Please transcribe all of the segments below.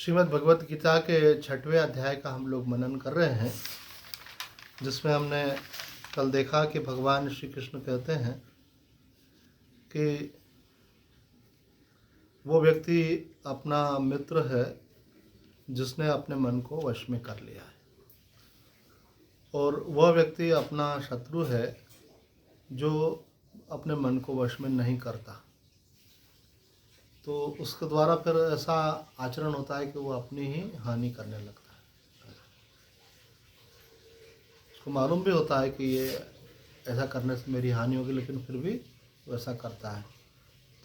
श्रीमद् भगवत गीता के 6वें अध्याय का हम लोग मनन कर रहे हैं, जिसमें हमने कल देखा कि भगवान श्री कृष्ण कहते हैं कि वो व्यक्ति अपना मित्र है जिसने अपने मन को वश में कर लिया है, और वह व्यक्ति अपना शत्रु है जो अपने मन को वश में नहीं करता। तो उसके द्वारा फिर ऐसा आचरण होता है कि वो अपनी ही हानि करने लगता है। उसको मालूम भी होता है कि ये ऐसा करने से मेरी हानि होगी, लेकिन फिर भी वो ऐसा करता है।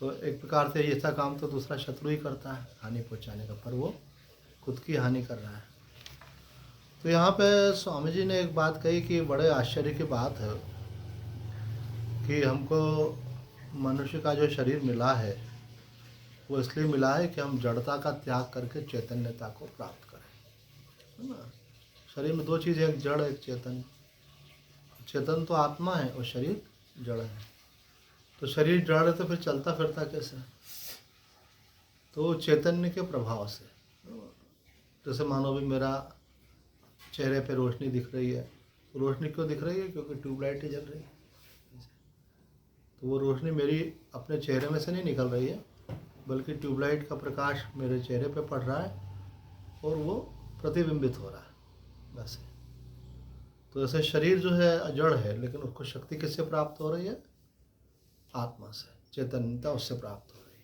तो एक प्रकार से ऐसा काम तो दूसरा शत्रु ही करता है हानि पहुंचाने का, पर वो खुद की हानि कर रहा है। तो यहाँ पे स्वामी जी ने एक बात कही कि बड़े आश्चर्य की बात है कि हमको मनुष्य का जो शरीर मिला है वो इसलिए मिला है कि हम जड़ता का त्याग करके चैतन्यता को प्राप्त करें, है ना। शरीर में दो चीज़ें, एक जड़ एक चेतन। चेतन तो आत्मा है और शरीर जड़ है। तो शरीर जड़ है तो फिर चलता फिरता कैसे? तो चैतन्य के प्रभाव से। जैसे मानो भी मेरा चेहरे पे रोशनी दिख रही है, रोशनी क्यों दिख रही है? क्योंकि ट्यूबलाइट ही जल रही है। तो वो रोशनी मेरी अपने चेहरे में से नहीं निकल रही है, बल्कि ट्यूबलाइट का प्रकाश मेरे चेहरे पे पड़ रहा है और वो प्रतिबिंबित हो रहा है, वैसे। तो ऐसे शरीर जो है जड़ है, लेकिन उसको शक्ति किससे प्राप्त हो रही है? आत्मा से, चैतन्यता उससे प्राप्त हो रही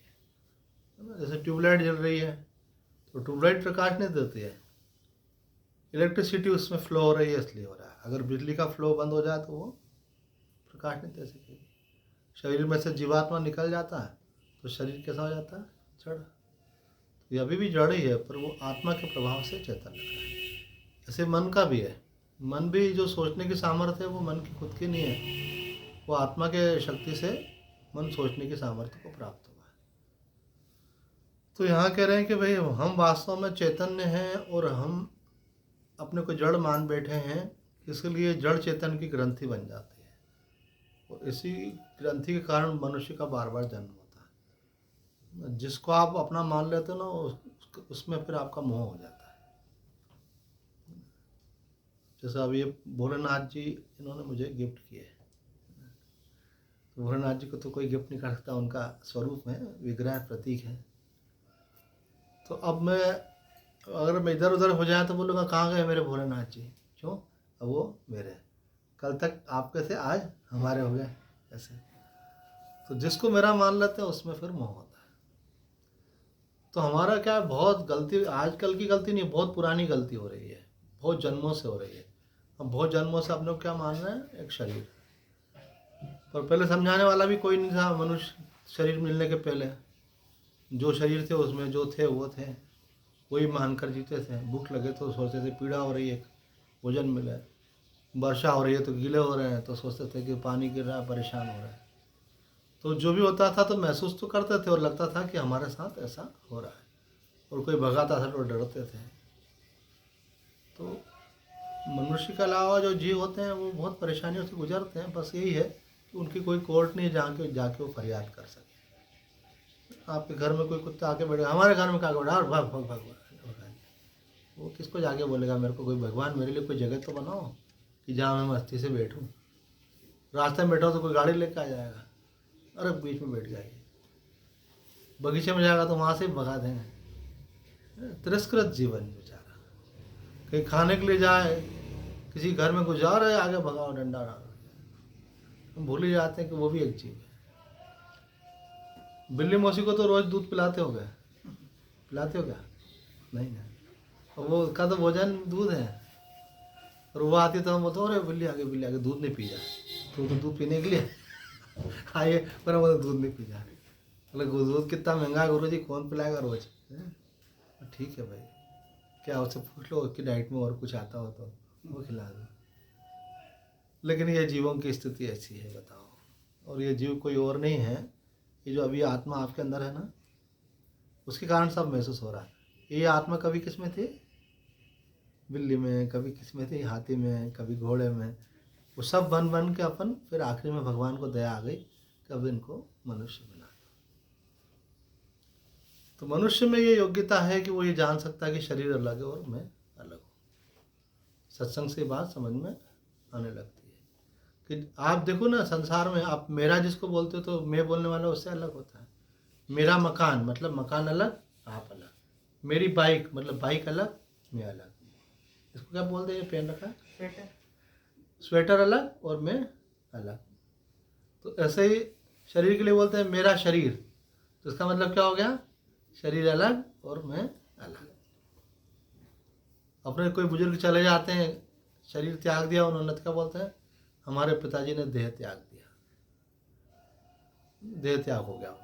है ना। जैसे ट्यूबलाइट जल रही है तो ट्यूबलाइट प्रकाश नहीं देती है, इलेक्ट्रिसिटी उसमें फ्लो हो रही है इसलिए हो रहा है। अगर बिजली का फ्लो बंद हो जाए तो वो प्रकाश नहीं दे सकेगी। शरीर में से जीवात्मा निकल जाता है तो शरीर कैसा हो जाता है? जड़। तो ये अभी भी जड़ ही है, पर वो आत्मा के प्रभाव से चैतन्य है। ऐसे मन का भी है। मन भी जो सोचने की सामर्थ्य है वो मन की खुद की नहीं है, वो आत्मा के शक्ति से मन सोचने की सामर्थ्य को प्राप्त हुआ है। तो यहाँ कह रहे हैं कि भाई हम वास्तव में चैतन्य हैं और हम अपने को जड़ मान बैठे हैं, इसलिए जड़ चेतन की ग्रंथि बन जाती है, और इसी ग्रंथि के कारण मनुष्य का बार बार जन्म होता है। जिसको आप अपना मान लेते हो ना, उसमें फिर आपका मोह हो जाता है। जैसे अब ये भोलेनाथ जी इन्होंने मुझे गिफ्ट किए। तो भोलेनाथ जी को तो कोई गिफ्ट नहीं कर सकता, उनका स्वरूप है, विग्रह प्रतीक है। तो अब मैं अगर मैं इधर उधर हो जाए तो बोलूँगा कहाँ गए मेरे भोलेनाथ जी? क्यों? अब वो मेरे कल तक आपके थे, आज हमारे हो गए ऐसे। तो जिसको मेरा मान लेते हैं उसमें फिर मोह होता है। तो हमारा क्या है, बहुत गलती, आजकल की गलती नहीं, बहुत पुरानी गलती हो रही है, बहुत जन्मों से हो रही है। हम बहुत जन्मों से अपने को क्या मान रहे हैं? एक शरीर। पर पहले समझाने वाला भी कोई नहीं था। मनुष्य शरीर मिलने के पहले जो शरीर थे उसमें जो थे वो थे, वही मानकर जीते थे। भूख लगे तो सोचते थे पीड़ा हो रही है, भोजन मिले। वर्षा हो रही है तो गीले हो रहे हैं तो सोचते थे कि पानी गिर रहा है, परेशान हो रहा है। तो जो भी होता था तो महसूस तो करते थे और लगता था कि हमारे साथ ऐसा हो रहा है, और कोई भगाता था तो डरते थे। तो मनुष्य के अलावा जो जीव होते हैं वो बहुत परेशानियों से गुजरते हैं। बस यही है कि उनकी कोई कोर्ट नहीं जहाँ के जाके वो फरियाद कर सके। आपके घर में कोई कुत्ता आके बैठे, हमारे घर में क्या बैठा, और भाग भाग भाग भाग, वो किसको जाके बोलेगा मेरे को कोई भगवान मेरे लिए कोई जगह तो बनाओ कि जहाँ मैं मस्ती से बैठूँ। रास्ते में बैठा तो कोई गाड़ी लेके आ जाएगा, अरे बीच में बैठ जाएगी। बगीचे में जाएगा तो वहाँ से भगा देंगे। तिरस्कृत जीवन बेचारा। कहीं खाने के लिए जाए, किसी घर में गुजार है, आगे भगाओ डंडा डालो। हम भूल ही जाते हैं कि वो भी एक जीव है। बिल्ली मौसी को तो रोज दूध पिलाते हो गए, पिलाते हो क्या? नहीं ना। और वो उसका तो भोजन दूध है, और वो आती तो हम बोलते अरे बिल्ली आ गई, दूध नहीं पी जा। तो दूध पीने के लिए आइए, पर वो दूध नहीं पी जा। मतलब दूध कितना महंगा है गुरु जी, कौन पिलाएगा रोज? ठीक है भाई, क्या उससे पूछ लो कि डाइट में और कुछ आता हो तो वो खिला दो। लेकिन ये जीवों की स्थिति ऐसी है, बताओ। और ये जीव कोई और नहीं है, ये जो अभी आत्मा आपके अंदर है ना, उसके कारण सब महसूस हो रहा है। ये आत्मा कभी किस में थी? बिल्ली में, कभी किस में थी? हाथी में, कभी घोड़े में। वो सब बन बन के अपन फिर आखिरी में भगवान को दया आ गई, कब इनको मनुष्य बना। तो मनुष्य में ये योग्यता है कि वो ये जान सकता है कि शरीर अलग है और मैं अलग हूँ। सत्संग से बात समझ में आने लगती है कि आप देखो ना, संसार में आप मेरा जिसको बोलते हो तो मैं बोलने वाला उससे अलग होता है। मेरा मकान मतलब मकान अलग, आप अलग। मेरी बाइक मतलब बाइक अलग, मैं अलग। इसको क्या बोलते हैं, ये पहन रखा है स्वेटर। स्वेटर अलग और मैं अलग। तो ऐसे ही शरीर के लिए बोलते हैं मेरा शरीर, तो इसका मतलब क्या हो गया, शरीर अलग और मैं अलग। अपने कोई बुजुर्ग चले जाते हैं, शरीर त्याग दिया उन्होंने, तो क्या बोलते हैं, हमारे पिताजी ने देह त्याग दिया, देह त्याग हो गया उनका।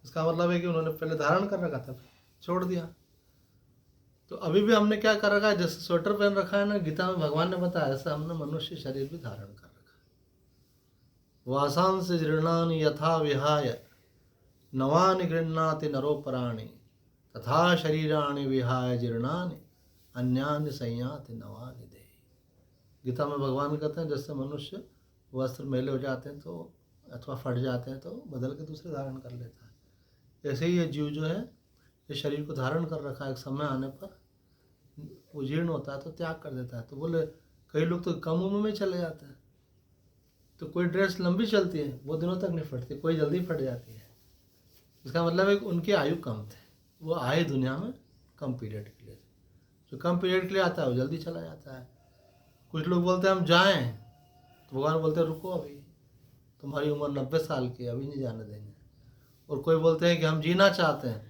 इसका मतलब है कि उन्होंने पहले धारण कर रखा था, छोड़ दिया। तो अभी भी हमने क्या कर रखा है, जैसे स्वेटर पहन रखा है ना, गीता में भगवान ने बताया, ऐसा हमने मनुष्य शरीर भी धारण कर रखा है। वासांस जीर्णानि यथा विहाय नवानि गृह्णाति नरोपराणि तथा शरीराणि विहाय जीर्णानि अन्यान्य संयाति नवानि देहि। गीता में भगवान कहते हैं जैसे मनुष्य वस्त्र मैले हो जाते हैं तो अथवा फट जाते हैं तो बदल के दूसरे धारण कर लेता है, ऐसे ही ये जीव जो है ये शरीर को धारण कर रखा है। एक समय आने पर वो जीर्ण होता है तो त्याग कर देता है। तो बोले कई लोग तो कम उम्र में चले जाते हैं, तो कोई ड्रेस लंबी चलती है वो दिनों तक नहीं फटती, कोई जल्दी फट जाती है। इसका मतलब है कि उनकी आयु कम थे, वो आए दुनिया में कम पीरियड के लिए। जो कम पीरियड के लिए आता है वो जल्दी चला जाता है। कुछ लोग बोलते हैं हम जाएं, तो भगवान बोलते हैं रुको, अभी तुम्हारी उम्र 90 साल की है, अभी नहीं जाने देंगे। और कोई बोलते हैं कि हम जीना चाहते हैं,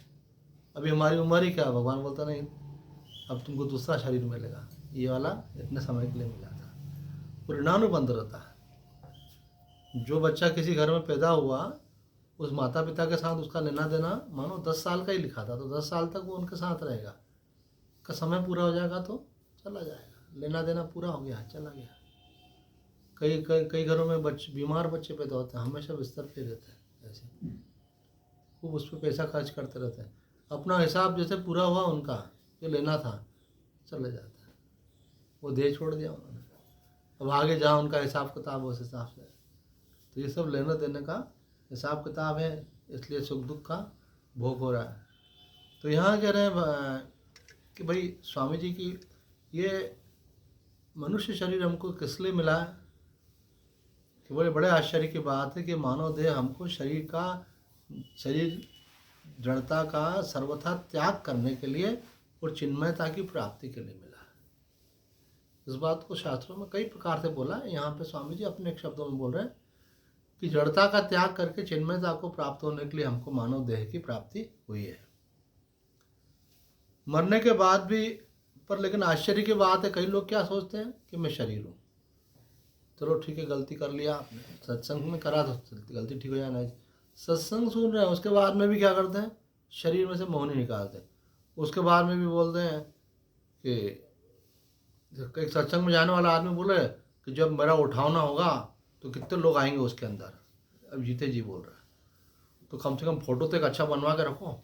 अभी हमारी उम्र ही क्या है, भगवान बोलता नहीं, अब तुमको दूसरा शरीर मिलेगा, ये वाला इतने समय के लिए मिला था। वो ऋणानुबंध रहता है। जो बच्चा किसी घर में पैदा हुआ उस माता पिता के साथ उसका लेना देना मानो 10 साल का ही लिखा था, तो 10 साल तक वो उनके साथ रहेगा। का समय पूरा हो जाएगा तो चला जाएगा, लेना देना पूरा हो गया चला गया। कई कई कई घरों में बीमार बच्चे पैदा होते हैं, हमेशा बिस्तर पे रहते हैं, ऐसे खूब उस पर पैसा खर्च करते रहते हैं। अपना हिसाब जैसे पूरा हुआ उनका जो लेना था चले जाता है, वो देह छोड़ दिया उन्होंने। अब आगे जहाँ उनका हिसाब किताब उस हिसाब से। तो ये सब लेने देने का हिसाब किताब है, इसलिए सुख दुख का भोग हो रहा है। तो यहाँ कह रहे हैं कि भाई स्वामी जी की ये मनुष्य शरीर हमको किस लिए मिला है, कि बड़े बड़े आश्चर्य की बात है कि मानव देह हमको शरीर जड़ता का सर्वथा त्याग करने के लिए और चिन्मयता की प्राप्ति के लिए मिला है। इस बात को शास्त्रों में कई प्रकार से बोला है, यहाँ पे स्वामी जी अपने शब्दों में बोल रहे हैं कि जड़ता का त्याग करके चिन्मयता को प्राप्त होने के लिए हमको मानव देह की प्राप्ति हुई है। मरने के बाद भी पर लेकिन आश्चर्य की बात है, कई लोग क्या सोचते हैं कि मैं शरीर हूँ, चलो ठीक है गलती कर लिया आपने, सत्संग में करा तो गलती ठीक हो जाना है। सत्संग सुन रहे हैं उसके बाद में भी क्या करते हैं, शरीर में से मोहनी निकालते हैं। उसके बाद में भी बोलते हैं कि एक सत्संग में जाने वाला आदमी बोले कि जब मेरा उठावना होगा तो कितने लोग आएंगे उसके अंदर। अब जीते जी बोल रहा है, तो कम से कम फोटो तो एक अच्छा बनवा के रखो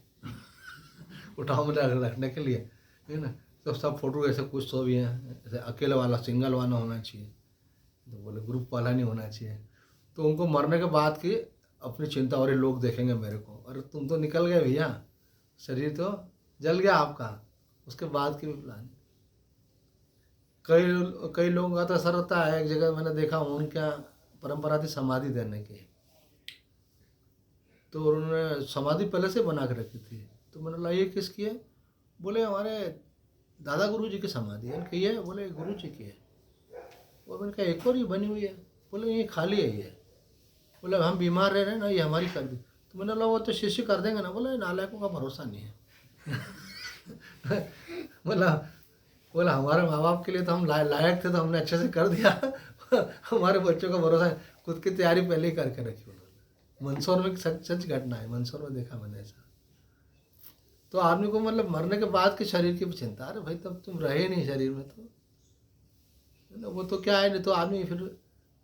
उठाव में रखने के लिए, है ना। तो सब फोटो ऐसे कुछ तो भी हैं, ऐसे अकेले वाला सिंगल वाला होना चाहिए, तो बोले ग्रुप वाला नहीं होना चाहिए। तो उनको मरने के बाद की अपनी चिंता, और ये लोग देखेंगे मेरे को, अरे तुम तो निकल गए भैया, शरीर तो जल गया आपका, उसके बाद की भी प्लान। कई कई लोगों का तो ऐसा रहता है, एक जगह मैंने देखा उनका परंपरा थी समाधि देने की, तो उन्होंने समाधि पहले से बना के रखी थी। तो मैंने बोला ये किसकी है, बोले हमारे दादा गुरु जी की समाधि है। कही है, बोले गुरु जी की है। और मैंने कहा एक और ये बनी हुई है, बोले ये खाली है ये, बोले हम बीमार रह रहे हैं ना, ये हमारी कर दी। तो मैंने बोला वो तो शिष्य कर देंगे ना, बोले नालायकों का भरोसा नहीं है बोला बोला हमारे माँ बाप के लिए तो हम लायक थे तो हमने अच्छे से कर दिया हमारे बच्चों का भरोसा है, खुद की तैयारी पहले ही करके रखी उन्होंने। मंदसौर में सच घटना है, मंदसौर में देखा मैंने ऐसा। तो आदमी को मतलब मरने के बाद के शरीर की भी चिंता, अरे भाई तब तुम रहे नहीं शरीर में, तो वो तो क्या है, नहीं तो आदमी फिर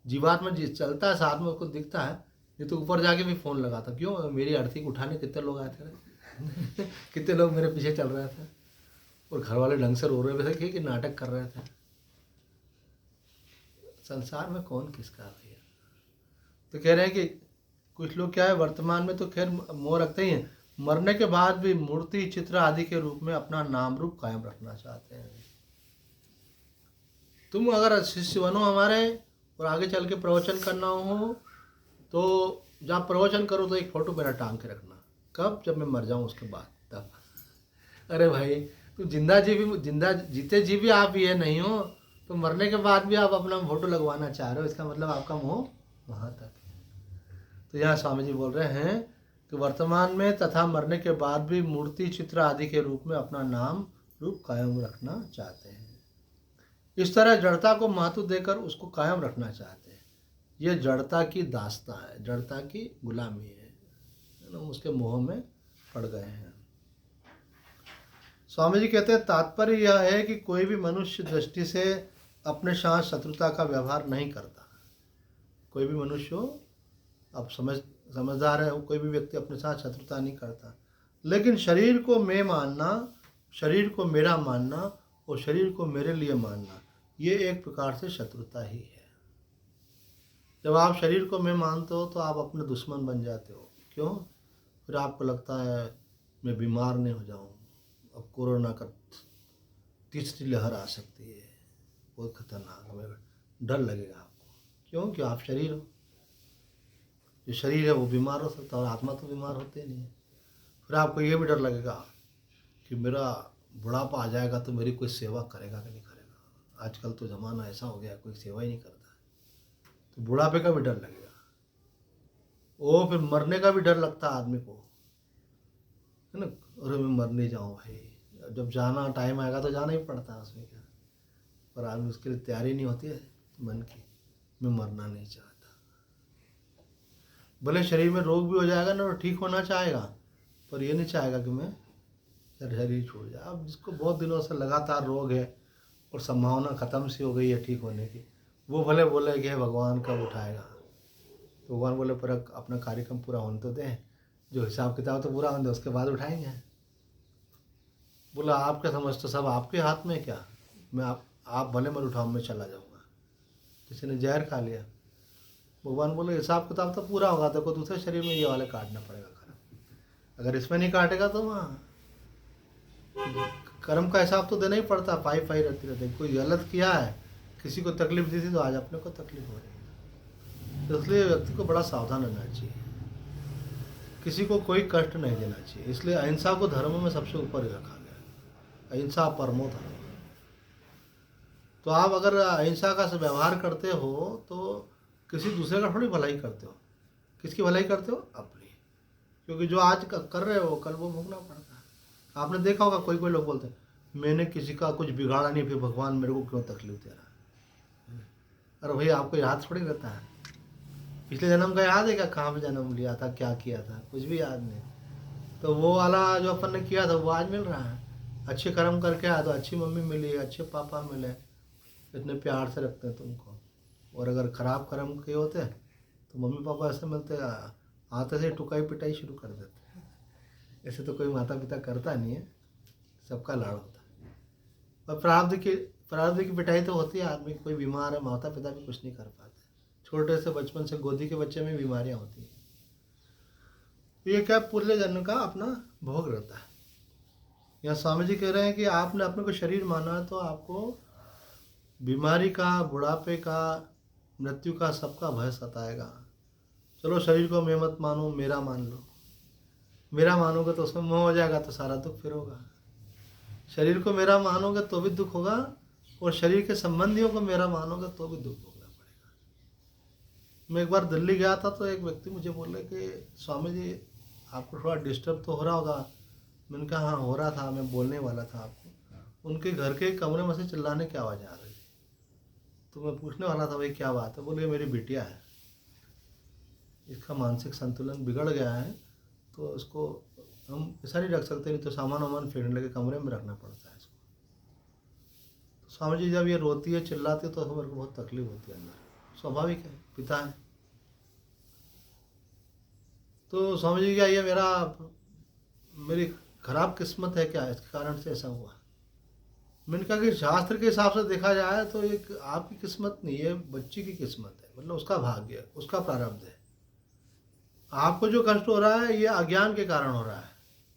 जीवात्मा चलता है साथ में, उसको दिखता है। नहीं तो ऊपर जाके भी फ़ोन लगाता, क्यों मेरी अर्थी को उठाने कितने लोग आए थे कितने लोग मेरे पीछे चल रहे थे, और घर वाले ढंग से रो रहे थे कि नाटक कर रहे थे। संसार में कौन किसका भैया। तो कह रहे हैं कि कुछ लोग क्या है वर्तमान में तो खैर मोह रखते ही हैं, मरने के बाद भी मूर्ति, चित्र आदि के रूप में अपना नाम रूप कायम रखना चाहते हैं। तुम अगर शिष्य बनो हमारे और आगे चल के प्रवचन करना हो तो जहाँ प्रवचन करो तो एक फ़ोटो मेरा टांग के रखना। कब? जब मैं मर जाऊँ उसके बाद तब। अरे भाई, तुम जिंदा जीते जी भी आप ये नहीं हो, तो मरने के बाद भी आप अपना फोटो लगवाना चाह रहे हो, इसका मतलब आपका मोह वहाँ तक है। तो यहाँ स्वामी जी बोल रहे हैं कि वर्तमान में तथा मरने के बाद भी मूर्ति, चित्र आदि के रूप में अपना नाम रूप कायम रखना चाहते हैं। इस तरह जड़ता को महत्व देकर उसको कायम रखना चाहते हैं। ये जड़ता की दास्ता है, जड़ता की गुलामी है ना, उसके मोह में पड़ गए हैं। स्वामी जी कहते हैं तात्पर्य यह है कि कोई भी मनुष्य दृष्टि से अपने साथ शत्रुता का व्यवहार नहीं करता। कोई भी मनुष्य हो, आप समझदार है, कोई भी व्यक्ति अपने साथ शत्रुता नहीं करता, लेकिन शरीर को मैं मानना, शरीर को मेरा मानना और शरीर को मेरे लिए मानना, ये एक प्रकार से शत्रुता ही है। जब आप शरीर को मैं मानते हो तो आप अपने दुश्मन बन जाते हो। क्यों? फिर आपको लगता है मैं बीमार नहीं हो जाऊँ, अब कोरोना का तीसरी लहर आ सकती है, बहुत खतरनाक, हमें डर लगेगा आपको। क्यों? कि आप शरीर हो, जो शरीर है वो बीमार हो सकता है और आत्मा तो बीमार होते नहीं है। फिर आपको ये भी डर लगेगा कि मेरा बुढ़ापा आ जाएगा तो मेरी कोई सेवा करेगा कि नहीं करेगा। आजकल तो ज़माना ऐसा हो गया, कोई सेवा ही नहीं करता है, तो बुढ़ापे का भी डर लगेगा। ओ फिर मरने का भी डर लगता है आदमी को, है ना। अरे मैं मर नहीं जाऊँ भाई, जब जाना टाइम आएगा तो जाना ही पड़ता है, उसमें क्या। पर आदमी उसके लिए तैयारी नहीं होती है मन की, मैं मरना नहीं चाहता। भले शरीर में रोग भी हो जाएगा ना, तो ठीक होना चाहेगा, पर ये नहीं चाहेगा कि मैं शरीर छूट जाए। अब जिसको बहुत दिनों से लगातार रोग है और संभावना ख़त्म सी हो गई है ठीक होने की, वो भले बोले कि भगवान कब उठाएगा, तो भगवान बोले पर अपना कार्यक्रम पूरा होने तो दें, जो हिसाब किताब तो पूरा होने दे, उसके बाद उठाएंगे। बोला आपका समझ तो सब आपके हाथ में क्या, मैं आप भले मत उठाओ, मैं चला जाऊँगा। किसी ने जहर खा लिया, भगवान बोले हिसाब किताब तो पूरा होगा, देखो दूसरे शरीर में ये वाले काटना पड़ेगा कर्म, अगर इसमें नहीं काटेगा तो वहाँ कर्म का हिसाब तो देना ही पड़ता, पाई पाई रहती। कोई गलत किया है, किसी को तकलीफ दी थी, तो आज अपने को तकलीफ हो रही है। तो इसलिए व्यक्ति को बड़ा सावधान रहना चाहिए, किसी को कोई कष्ट नहीं देना चाहिए। इसलिए अहिंसा को धर्म में सबसे ऊपर ही रखा गया है, अहिंसा परमो धर्म। तो आप अगर अहिंसा का व्यवहार करते हो तो किसी दूसरे का थोड़ी भलाई करते हो, किसकी भलाई करते हो? अपनी। क्योंकि जो आज कर रहे हो कल वो भोगना पड़ता है। आपने देखा होगा कोई कोई लोग बोलते हैं मैंने किसी का कुछ बिगाड़ा नहीं, फिर भगवान मेरे को क्यों तकलीफ दे रहा है। अरे भाई आपको याद थोड़ी रहता है, पिछले जन्म का याद है क्या, कहाँ पे जन्म लिया था, क्या किया था, कुछ भी याद नहीं। तो वो वाला जो अपन ने किया था वो आज मिल रहा है। अच्छे कर्म करके आया तो अच्छी मम्मी मिली, अच्छे पापा मिले, इतने प्यार से रखते हैं तुमको। और अगर ख़राब कर्म किए होते तो मम्मी पापा ऐसे मिलते, आते से टुकाई पिटाई शुरू कर देते। ऐसे तो कोई माता पिता करता नहीं है, सबका लाड़ होता है। और प्रारब्ध की पिटाई तो होती है, आदमी कोई बीमार है, माता पिता भी कुछ नहीं कर पाते। छोटे से बचपन से गोदी के बच्चे में बीमारियां होती हैं। तो ये क्या पूरे जन्म का अपना भोग रहता है। यहाँ स्वामी जी कह रहे हैं कि आपने अपने को शरीर माना तो आपको बीमारी का, बुढ़ापे का, मृत्यु का, सबका भय सताएगा। चलो शरीर को मैं मत मानो, मेरा मान लो। मेरा मानोगे तो उसमें मोह हो जाएगा, तो सारा दुख फिर होगा। शरीर को मेरा मानोगे तो भी दुख होगा, और शरीर के संबंधियों को मेरा मानोगे तो भी दुख भोगना पड़ेगा। मैं एक बार दिल्ली गया था तो एक व्यक्ति मुझे बोले कि स्वामी जी आपको थोड़ा डिस्टर्ब तो हो रहा होगा। मैंने कहा हाँ हो रहा था, मैं बोलने वाला था आपको। उनके घर के कमरे में से चिल्लाने की आवाज़ आ रही थी, तो मैं पूछने वाला था भाई क्या बात है। बोले मेरी बिटिया है, इसका मानसिक संतुलन बिगड़ गया है, तो इसको हम ऐसा नहीं रख सकते, नहीं तो सामान वामान फेंकने लगे, कमरे में रखना पड़ता है इसको। तो स्वामी जी जब ये रोती है, चिल्लाती है, तो मेरे को बहुत तकलीफ होती है अंदर, स्वाभाविक है, पिता है। तो स्वामी जी क्या ये मेरी खराब किस्मत है क्या, इसके कारण से ऐसा हुआ? मैंने कहा कि शास्त्र के हिसाब से देखा जाए तो एक आपकी किस्मत नहीं है, बच्ची की किस्मत है, मतलब उसका भाग्य, उसका प्रारब्ध है। आपको जो कष्ट हो रहा है ये अज्ञान के कारण हो रहा है।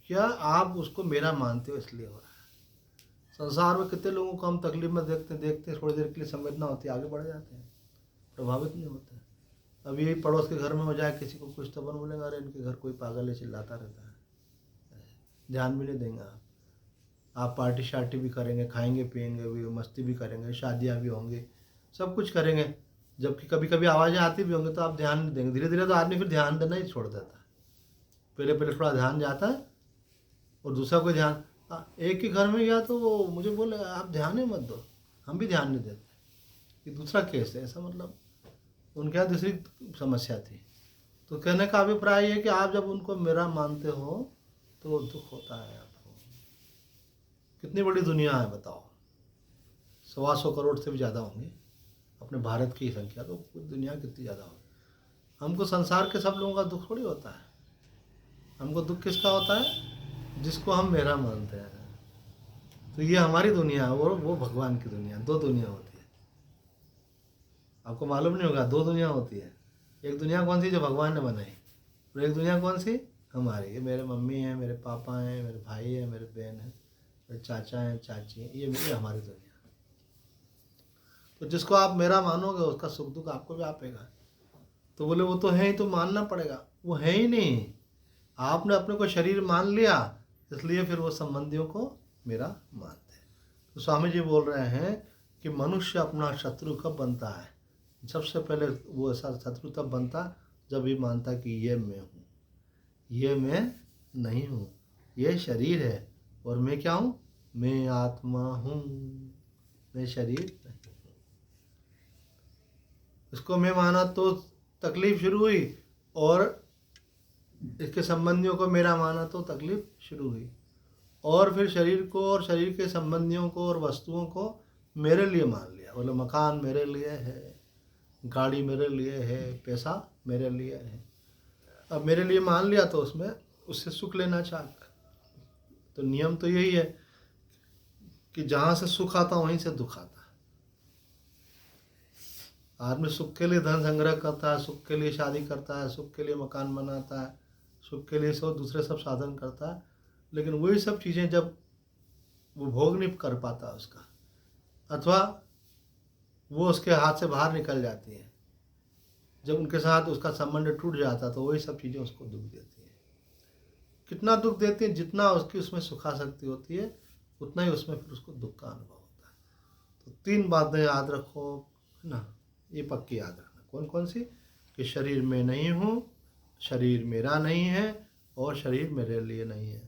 क्या आप उसको मेरा मानते हो इसलिए हो रहा है। संसार में कितने लोगों को हम तकलीफ में देखते देखते थोड़ी देर के लिए संवेदना होती है, आगे बढ़ जाते हैं, प्रभावित नहीं होते हैं। अब यही पड़ोस के घर में हो जाए किसी को कुछ तो बन बोलेगा, अरे इनके घर कोई पागल है, चिल्लाता रहता है, ध्यान भी नहीं देंगे आप पार्टी शार्टी भी करेंगे, खाएंगे पिएंगे भी, मस्ती भी करेंगे, शादियाँ भी होंगी, सब कुछ करेंगे, जबकि कभी कभी आवाज़ें आती भी होंगी तो आप ध्यान नहीं देंगे। धीरे धीरे तो आदमी फिर ध्यान देना ही छोड़ देता है। पहले पहले थोड़ा ध्यान जाता है और दूसरा कोई ध्यान, एक ही घर में गया तो वो मुझे बोले आप ध्यान ही मत दो, हम भी ध्यान नहीं देते। ये दूसरा केस है, ऐसा मतलब उनके यहाँ दूसरी समस्या थी। तो कहने का अभिप्राय है कि आप जब उनको मेरा मानते हो तो दुख होता है आपको। कितनी बड़ी दुनिया है बताओ, 125 करोड़ से भी ज़्यादा होंगे अपने भारत की संख्या, तो दुनिया कितनी ज़्यादा होगी। हमको संसार के सब लोगों का दुख थोड़ी होता है, हमको दुख किसका होता है, जिसको हम मेरा मानते हैं। तो ये हमारी दुनिया है और वो भगवान की दुनिया, दो दुनिया होती है। आपको मालूम नहीं होगा, दो दुनिया होती है। एक दुनिया कौन सी, जो भगवान ने बनाई, और एक दुनिया कौन सी, हमारी। ये मेरे मम्मी हैं, मेरे पापा हैं, मेरे भाई हैं, मेरे बहन हैं, मेरे चाचा हैं, चाची हैं, ये हमारी दुनिया। तो जिसको आप मेरा मानोगे उसका सुख दुख आपको भी आपेगा। तो बोले वो तो है ही, तो मानना पड़ेगा। वो है ही नहीं, आपने अपने को शरीर मान लिया, इसलिए फिर वो संबंधियों को मेरा मानते हैं। तो स्वामी जी बोल रहे हैं कि मनुष्य अपना शत्रु कब बनता है, सबसे पहले वो ऐसा शत्रु तब बनता जब ये मानता कि ये मैं हूँ, ये मैं नहीं हूँ, ये शरीर है और मैं क्या हूँ, मैं आत्मा हूँ, मैं शरीर नहीं हूँ। इसको मैं माना तो तकलीफ शुरू हुई, और इसके संबंधियों को मेरा माना तो तकलीफ शुरू हुई, और फिर शरीर को और शरीर के संबंधियों को और वस्तुओं को मेरे लिए मान लिया। बोले मकान मेरे लिए है, गाड़ी मेरे लिए है, पैसा मेरे लिए है। अब मेरे लिए मान लिया तो उसमें उससे सुख लेना चाहता। तो नियम तो यही है कि जहाँ से सुख आता वहीं से दुख आता है। आदमी सुख के लिए धन संग्रह करता है, सुख के लिए शादी करता है, सुख के लिए मकान बनाता है, सुख के लिए सब दूसरे सब साधन करता है, लेकिन वही सब चीज़ें जब वो भोग नहीं कर पाता उसका, अथवा वो उसके हाथ से बाहर निकल जाती है, जब उनके साथ उसका संबंध टूट जाता, तो वही सब चीज़ें उसको दुख देती हैं। कितना दुख देती है, जितना उसकी उसमें सुखासक्ति होती है उतना ही उसमें फिर उसको दुख का अनुभव होता है। तो 3 बातें याद रखो, है ना, ये पक्की याद रखना। कौन कौन सी, कि शरीर में नहीं हूँ, शरीर मेरा नहीं है, और शरीर मेरे लिए नहीं है।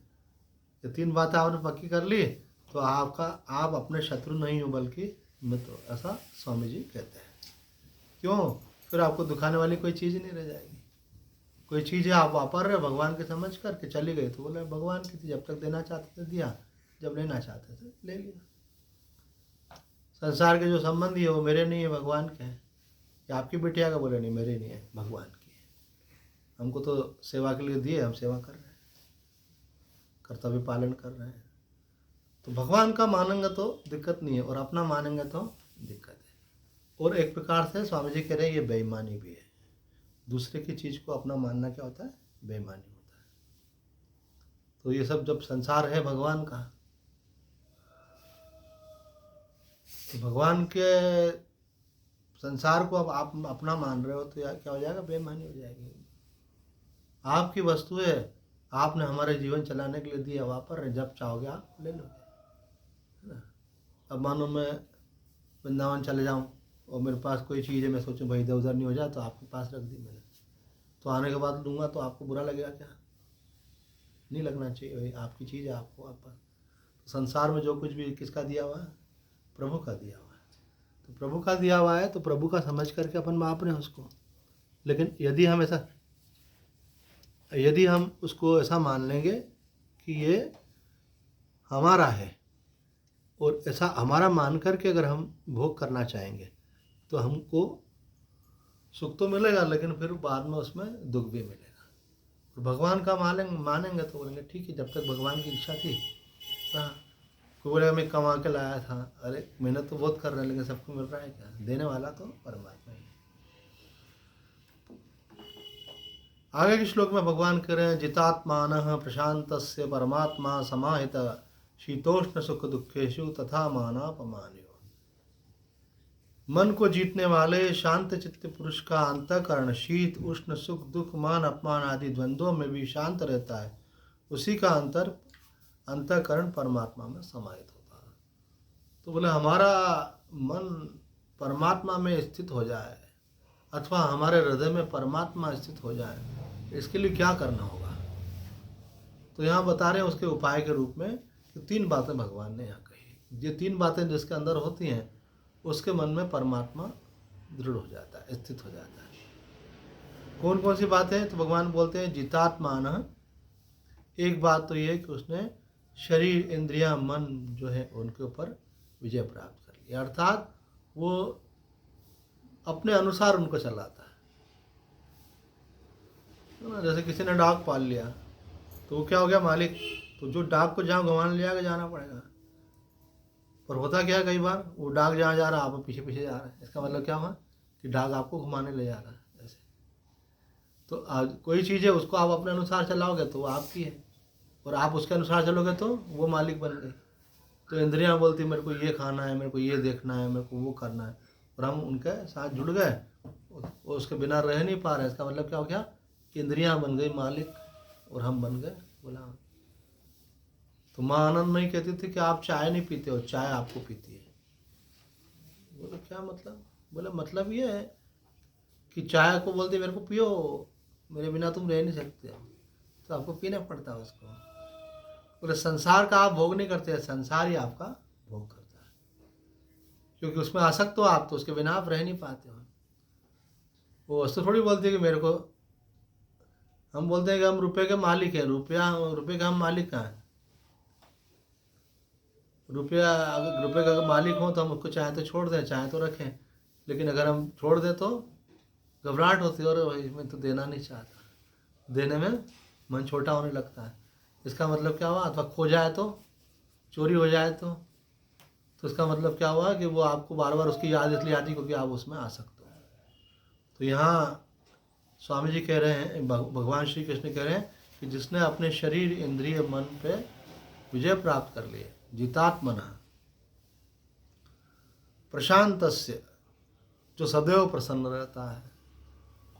ये 3 बातें आपने पक्की कर ली तो आप अपने शत्रु नहीं हो बल्कि मित्र, ऐसा स्वामी जी कहते हैं। क्यों, फिर आपको दुखाने वाली कोई चीज़ नहीं रह जाएगी। कोई चीज़ है आप वापर रहे भगवान के समझ करके चली गई, तो बोले भगवान की थी, जब तक देना चाहते थे दिया, जब लेना चाहते थे ले लिया। संसार के जो संबंधी है वो मेरे नहीं है, भगवान के हैं। या आपकी बिटिया का, बोले नहीं मेरे नहीं है, भगवान की है। हमको तो सेवा के लिए दिए, हम सेवा कर रहे हैं, कर्तव्य पालन कर रहे हैं। तो भगवान का मानेंगे तो दिक्कत नहीं है, और अपना मानेंगे तो दिक्कत है। और एक प्रकार से स्वामी जी कह रहे हैं ये बेईमानी भी है। दूसरे की चीज़ को अपना मानना क्या होता है, बेईमानी होता है। तो ये सब जब संसार है भगवान का, तो भगवान के संसार को अब आप अपना मान रहे हो तो यार क्या हो जाएगा, बेईमानी हो जाएगी। आपकी वस्तु है, आपने हमारे जीवन चलाने के लिए दिया, वापर है, जब चाहोगे आप ले लोगे, है ना। अब मानो मैं वृंदावन चले जाऊं और मेरे पास कोई चीज़ है, मैं सोचूं भाई इधर उधर नहीं हो जाए, तो आपके पास रख दी मैंने, तो आने के बाद लूँगा तो आपको बुरा लगेगा क्या, नहीं लगना चाहिए। भाई आपकी चीज़ है, आपको वापस। तो संसार में जो कुछ भी किसका दिया हुआ है, प्रभु का दिया हुआ है। तो प्रभु का दिया हुआ है तो प्रभु का समझ करके अपन माप रहे हैं उसको। लेकिन यदि हम उसको ऐसा मान लेंगे कि ये हमारा है, और ऐसा हमारा मान करके अगर हम भोग करना चाहेंगे तो हमको सुख तो मिलेगा, लेकिन फिर बाद में उसमें दुख भी मिलेगा। और भगवान का मानेंगे तो बोलेंगे ठीक है, जब तक भगवान की इच्छा थी। हाँ, कोई बोलेगा मैं कमा के लाया था, अरे मेहनत तो बहुत कर रहे हैं लेकिन सबको मिल रहा है क्या, देने वाला तो परमात्मा ही है। आगे के श्लोक में भगवान कह रहे हैं, जितात्मानः प्रशांतस्य परमात्मा समाहित शीतोष्ण सुख दुखेषु तथा मानापमानयो। मन को जीतने वाले शांत चित्त पुरुष का अंतःकरण शीत उष्ण सुख दुख मान अपमान आदि द्वंद्वों में भी शांत रहता है। उसी का अंतःकरण परमात्मा में समाहित होता है। तो बोले हमारा मन परमात्मा में स्थित हो जाए अथवा हमारे हृदय में परमात्मा स्थित हो जाए, इसके लिए क्या करना होगा? तो यहाँ बता रहे हैं उसके उपाय के रूप में कि 3 बातें भगवान ने यहाँ कही। ये 3 बातें जिसके अंदर होती हैं उसके मन में परमात्मा दृढ़ हो जाता है, स्थित हो जाता है। कौन कौन सी बातें? तो भगवान बोलते हैं जितात्मान। एक बात तो ये कि उसने शरीर इंद्रियां मन जो है उनके ऊपर विजय प्राप्त कर लिया, अर्थात वो अपने अनुसार उनको चलाता है ना। जैसे किसी ने डॉग पाल लिया तो वो क्या हो गया? मालिक। तो जो डॉग को जहाँ घुमाने ले जाकर जाना पड़ेगा। पर होता क्या है, कई बार वो डॉग जहाँ जा रहा है आप पीछे पीछे जा रहे हैं। इसका मतलब क्या हुआ कि डॉग आपको घुमाने ले जा रहा है। ऐसे तो कोई चीज़ है उसको आप अपने अनुसार चलाओगे तो वो आपकी है, और आप उसके अनुसार चलोगे तो वो मालिक बन गई। तो इंद्रियां बोलती मेरे को ये खाना है, मेरे को ये देखना है, मेरे को वो करना है, और हम उनके साथ जुड़ गए, वो उसके बिना रह नहीं पा रहे। इसका मतलब क्या हो गया कि इंद्रियां बन गई मालिक और हम बन गए गुलाम। तो माँ आनंदमयी कहती थी कि आप चाय नहीं पीते हो, चाय आपको पीती है। बोले क्या मतलब? बोले मतलब ये है कि चाय को बोलते मेरे को पियो, मेरे बिना तुम रह नहीं सकते हो, तो आपको पीना पड़ता है उसको। बोले संसार का आप भोग नहीं करते, संसार ही आपका भोग करता है, क्योंकि उसमें आसक्त हो आप, तो उसके बिना आप रह नहीं पाते हो। वो वस्तु थोड़ी बोलती है कि मेरे को, हम बोलते हैं कि हम रुपए के मालिक हैं, रुपये का हम मालिक कहाँ हैं? रुपया अगर रुपये का मालिक हो तो हम उसको चाहे तो छोड़ दें, चाहे तो रखें, लेकिन अगर हम छोड़ दें तो घबराहट होती है, और भाई मैं तो देना नहीं चाहता, देने में मन छोटा होने लगता है। इसका मतलब क्या हुआ? अथवा खो जाए तो, चोरी हो जाए तो इसका मतलब क्या हुआ कि वो आपको बार बार उसकी याद इसलिए आती क्योंकि आप उसमें आ सकते हो। तो यहाँ स्वामी जी कह रहे हैं, भगवान श्री कृष्ण कह रहे हैं कि जिसने अपने शरीर इंद्रिय मन पे विजय प्राप्त कर लिए, जितात्मना प्रशांतस्य, जो सदैव प्रसन्न रहता है।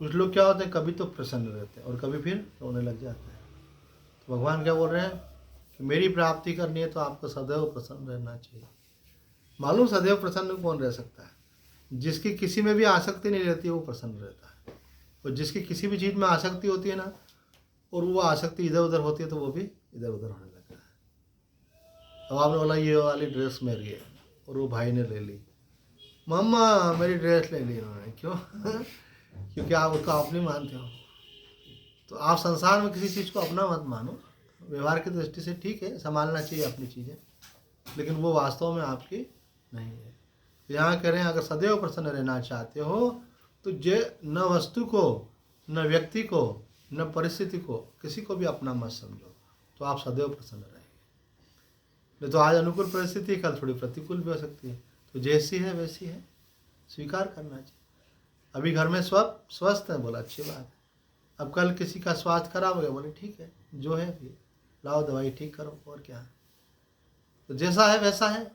कुछ लोग क्या होते हैं, कभी तो प्रसन्न रहते हैं और कभी फिर रोने लग जाते हैं। तो भगवान क्या बोल रहे हैं कि मेरी प्राप्ति करनी है तो आपको सदैव प्रसन्न रहना चाहिए। मालूम सदैव प्रसन्न कौन रह सकता है? जिसकी किसी में भी आसक्ति नहीं रहती है वो प्रसन्न रहता है, और जिसकी किसी भी चीज़ में आसक्ति होती है ना, और वो आसक्ति इधर उधर होती है तो वो भी इधर उधर होने लगता है। अब आपने बोला ये वाली ड्रेस मेरी है, और वो भाई ने ले ली, मम्मा मेरी ड्रेस ले ली उन्होंने, क्यों? क्योंकि आप उसको अपनी मानते हो। तो आप संसार में किसी चीज़ को अपना मत मानो। व्यवहार की दृष्टि से ठीक है, संभालना चाहिए अपनी चीज़ें, लेकिन वो वास्तव में आपकी नहीं है। यहाँ कह रहे हैं अगर सदैव प्रसन्न रहना चाहते हो तो न वस्तु को, न व्यक्ति को, न परिस्थिति को, किसी को भी अपना मत समझो, तो आप सदैव प्रसन्न रहेंगे। नहीं तो आज अनुकूल परिस्थिति कल थोड़ी प्रतिकूल भी हो सकती है, तो जैसी है वैसी है, स्वीकार करना चाहिए। अभी घर में स्वस्थ है, बोला अच्छी बात है। अब कल किसी का स्वास्थ्य खराब हो गया, बोले ठीक है, जो है भी लाओ दवाई ठीक करो, और क्या है। तो जैसा है वैसा है।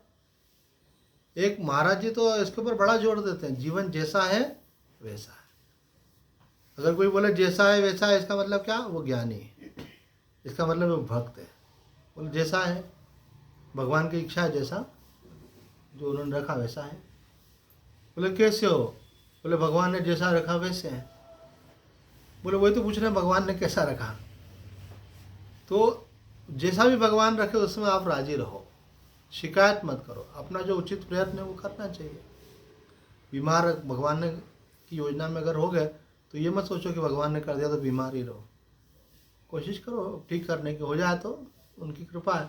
एक महाराज जी तो इसके ऊपर बड़ा जोर देते हैं, जीवन जैसा है वैसा है। अगर कोई बोले जैसा है वैसा है, इसका मतलब क्या? वो ज्ञानी है, इसका मतलब वो भक्त है। बोले जैसा है, भगवान की इच्छा है, जैसा जो उन्होंने रखा वैसा है। बोले कैसे हो? बोले भगवान ने जैसा रखा वैसे है। बोले वही तो पूछ रहे हैं, भगवान ने कैसा रखा? तो जैसा भी भगवान रखे उसमें आप राजी रहो, शिकायत मत करो, अपना जो उचित प्रयत्न है वो करना चाहिए। बीमार भगवान ने की योजना में अगर हो गए तो ये मत सोचो कि भगवान ने कर दिया तो बीमार ही रहो। कोशिश करो ठीक करने की, हो जाए तो उनकी कृपा है,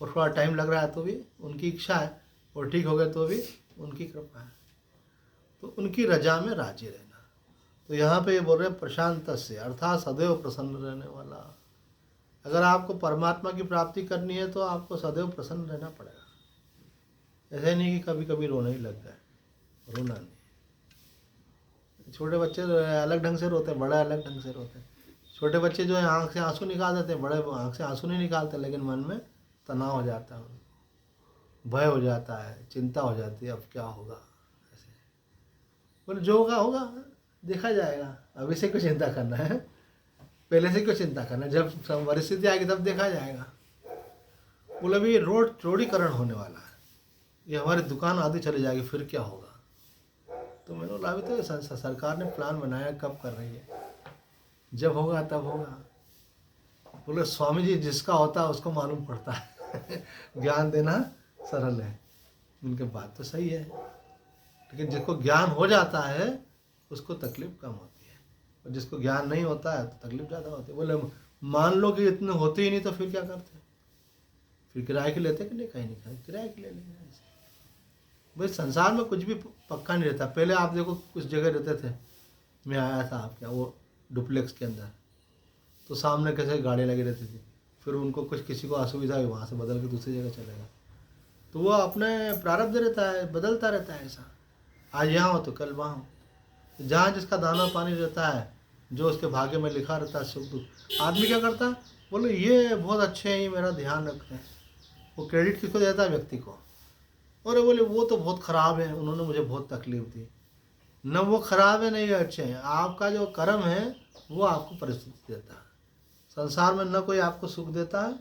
और थोड़ा टाइम लग रहा है तो भी उनकी इच्छा है, और ठीक हो गए तो भी उनकी कृपा है। तो उनकी रजा में राजी रहना। तो यहाँ पे ये बोल रहे हैं प्रशांत से, अर्थात सदैव प्रसन्न रहने वाला। अगर आपको परमात्मा की प्राप्ति करनी है तो आपको सदैव प्रसन्न रहना पड़ेगा। ऐसे नहीं कि कभी कभी रोने ही लग गए, रोना नहीं। छोटे बच्चे अलग ढंग से रोते हैं, बड़े अलग ढंग से रोते हैं। छोटे बच्चे जो है आँख से आंसू निकाल देते हैं, बड़े आँख से आंसू नहीं निकालते, लेकिन मन में तनाव हो जाता है, भय हो जाता है, चिंता हो जाती है, अब क्या होगा। ऐसे बोले जो होगा होगा, देखा जाएगा, अभी से क्यों चिंता करना है, पहले से क्यों चिंता करना है, जब परिस्थिति आएगी तब देखा जाएगा। बोले अभी रोडीकरण होने वाला है, ये हमारी दुकान आधी चली जाएगी, फिर क्या होगा। तो मैंने बोला अभी तो सरकार ने प्लान बनाया, कब कर रही है, जब होगा तब होगा। बोले स्वामी जी जिसका होता है उसको मालूम पड़ता है ज्ञान देना सरल है। उनके बात तो सही है, लेकिन जिसको ज्ञान हो जाता है उसको तकलीफ कम होती है, और जिसको ज्ञान नहीं होता है तो तकलीफ ज़्यादा होती है। बोले मान लो कि इतने होते ही नहीं तो फिर क्या करते, फिर किराए के लेते कि नहीं, कहीं नहीं खाए किराए के ले लेंगे। भाई संसार में कुछ भी पक्का नहीं रहता। पहले आप देखो कुछ जगह रहते थे, मैं आया था आपके वो डुप्लेक्स के अंदर, तो सामने कैसे गाड़ियाँ लगी रहती थी, फिर उनको कुछ किसी को असुविधा हुई वहाँ से बदल के दूसरी जगह चलेगा। तो वो अपने प्रारब्ध रहता है, बदलता रहता है ऐसा, आज यहाँ हो तो कल वहाँ हो। जहाँ जिसका दाना पानी रहता है, जो उसके भाग्य में लिखा रहता है सुख दुख। आदमी क्या करता है, बोले ये बहुत अच्छे हैं, ये मेरा ध्यान रखते हैं, वो क्रेडिट किसको देता है, व्यक्ति को। और बोले वो तो बहुत ख़राब है, उन्होंने मुझे बहुत तकलीफ दी। न वो ख़राब है नहीं अच्छे हैं, आपका जो कर्म है वो आपको परिस्थिति देता है। संसार में न कोई आपको सुख देता है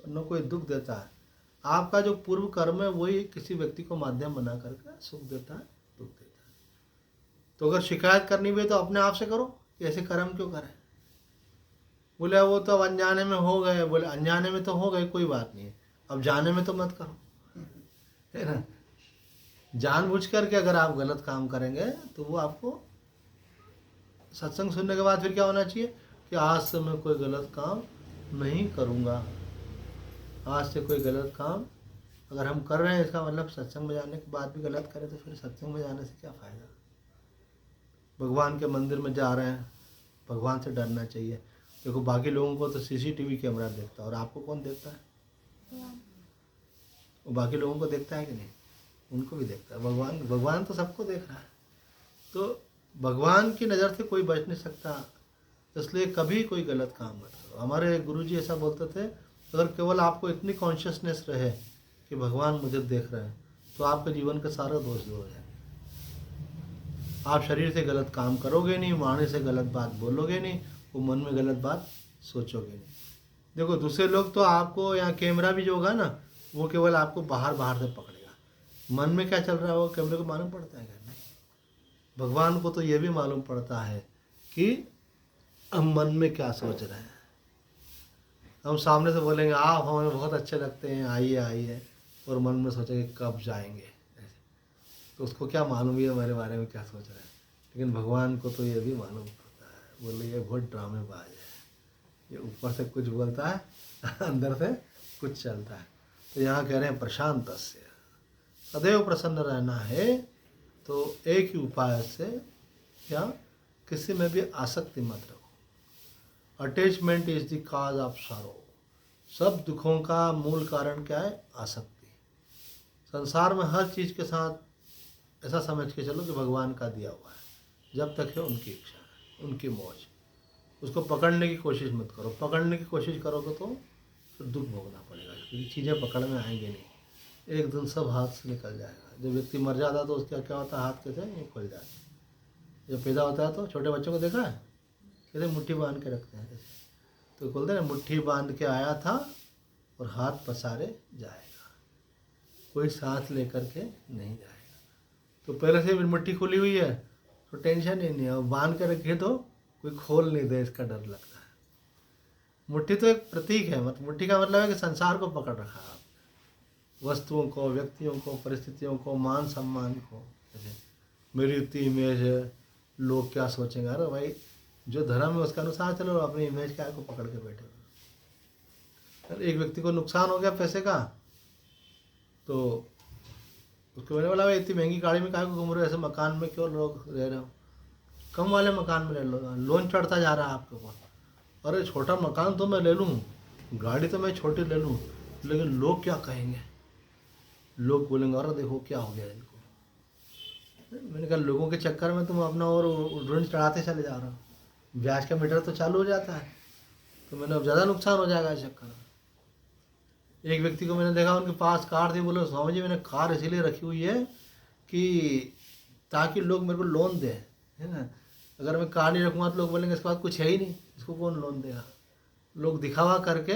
न कोई दुख देता है, आपका जो पूर्व कर्म है वही किसी व्यक्ति को माध्यम बना करके सुख देता है, दुख देता है। तो अगर शिकायत करनी भी है तो अपने आप से करो कि ऐसे कर्म क्यों करें। बोले वो तो अब अनजाने में हो गए, बोले अनजाने में तो हो गए कोई बात नहीं है, अब जाने में तो मत करो, है ना। जानबूझ करके अगर आप गलत काम करेंगे तो वो आपको, सत्संग सुनने के बाद फिर क्या होना चाहिए कि आज से मैं कोई गलत काम नहीं करूँगा। आज से कोई गलत काम अगर हम कर रहे हैं, इसका मतलब सत्संग में जाने के बाद भी गलत करें तो फिर सत्संग में जाने से क्या फ़ायदा। भगवान के मंदिर में जा रहे हैं, भगवान से डरना चाहिए। देखो बाकी लोगों को तो सीसीटीवी कैमरा देखता है, और आपको कौन देखता है, वो बाकी लोगों को देखता है कि नहीं, उनको भी देखता है। भगवान तो सबको देख रहा है। तो भगवान की नज़र से कोई बच नहीं सकता, इसलिए कभी कोई गलत काम मत करो। हमारे गुरुजी ऐसा बोलते थे, अगर केवल आपको इतनी कॉन्शियसनेस रहे कि भगवान मुझे देख रहे हैं तो आपके जीवन का सारा दोष दूर हो जाए। आप शरीर से गलत काम करोगे नहीं, वाणी से गलत बात बोलोगे नहीं, वो मन में गलत बात सोचोगे नहीं। देखो दूसरे लोग तो आपको, यहाँ कैमरा भी जो होगा ना वो केवल आपको बाहर से पकड़ेगा, मन में क्या चल रहा है वो कैमरे को मालूम पड़ता है क्या, नहीं। भगवान को तो ये भी मालूम पड़ता है कि हम मन में क्या सोच रहे हैं। हम सामने से बोलेंगे आप हमें बहुत अच्छे लगते हैं, आइए आइए, और मन में सोचेंगे कब जाएंगे ऐसे, तो उसको क्या मालूम है हमारे बारे में क्या सोच रहे हैं। लेकिन भगवान को तो ये भी मालूम पड़ता है, बोले ये बहुत ड्रामेबाज है, ये ऊपर से कुछ बोलता है अंदर से कुछ चलता है। तो यहाँ कह रहे हैं प्रशांत से सदैव प्रसन्न रहना है, तो एक ही उपाय से क्या, किसी में भी आसक्ति मत रखो। Attachment is the cause of sorrow. सब दुखों का मूल कारण क्या है, आसक्ति। संसार में हर चीज़ के साथ ऐसा समझ के चलो कि भगवान का दिया हुआ है, जब तक है उनकी इच्छा है, उनकी मौज। उसको पकड़ने की कोशिश मत करो, पकड़ने की कोशिश करोगे तो फिर दुख भोगना पड़ेगा, क्योंकि चीज़ें पकड़ में आएंगी नहीं, एक दिन सब हाथ से निकल जाएगा। जब व्यक्ति मर जाता है तो उसका क्या होता है, हाथ कैसे नहीं खुल जाता। जब पैदा होता है तो छोटे बच्चों को देखा है कैसे मुट्ठी बांध के रखते हैं, तो बोलते हैं मुट्ठी बांध के आया था और हाथ पसारे जाएगा, कोई साथ लेकर के नहीं जाएगा। तो पहले से मुट्ठी खुली हुई है तो टेंशन ही नहीं है, और बांध के रखिए तो कोई खोल नहीं दे, इसका डर लगता है। मुट्ठी तो एक प्रतीक है, मतलब मुट्ठी का मतलब है कि संसार को पकड़ रखा है, वस्तुओं को, व्यक्तियों को, परिस्थितियों को, मान सम्मान को। जैसे मेरी इतनी इमेज है, लोग क्या सोचेंगे। अरे भाई जो धर्म है उसके अनुसार चलो, अपनी इमेज क्या को पकड़ के बैठे हो। एक व्यक्ति को नुकसान हो गया पैसे का, तो उसको मैंने बोला भाई इतनी महंगी गाड़ी में काहे को घूम रहे हो, ऐसे मकान में क्यों लोग रह रहे हो, कम वाले मकान में रह लो, लोन चढ़ता जा रहा है आपके ऊपर। अरे छोटा मकान तो मैं ले लूँ, गाड़ी तो मैं छोटी ले लूँ, लेकिन लोग क्या कहेंगे, लोग बोलेंगे अरे देखो क्या हो गया इनको। मैंने कहा लोगों के चक्कर में तुम अपना और ऋण चढ़ाते चले जा रहे हो, ब्याज का मीटर तो चालू हो जाता है, तो मैंने अब ज़्यादा नुकसान हो जाएगा इस चक्कर में। एक व्यक्ति को मैंने देखा, उनके पास कार थी, बोले स्वामी जी मैंने कार इसीलिए रखी हुई है कि ताकि लोग मेरे को लोन दें, है ना। अगर मैं कार नहीं रखूँगा तो लोग बोलेंगे इसके बाद कुछ है ही नहीं, इसको कौन लोन देगा। लोग दिखावा करके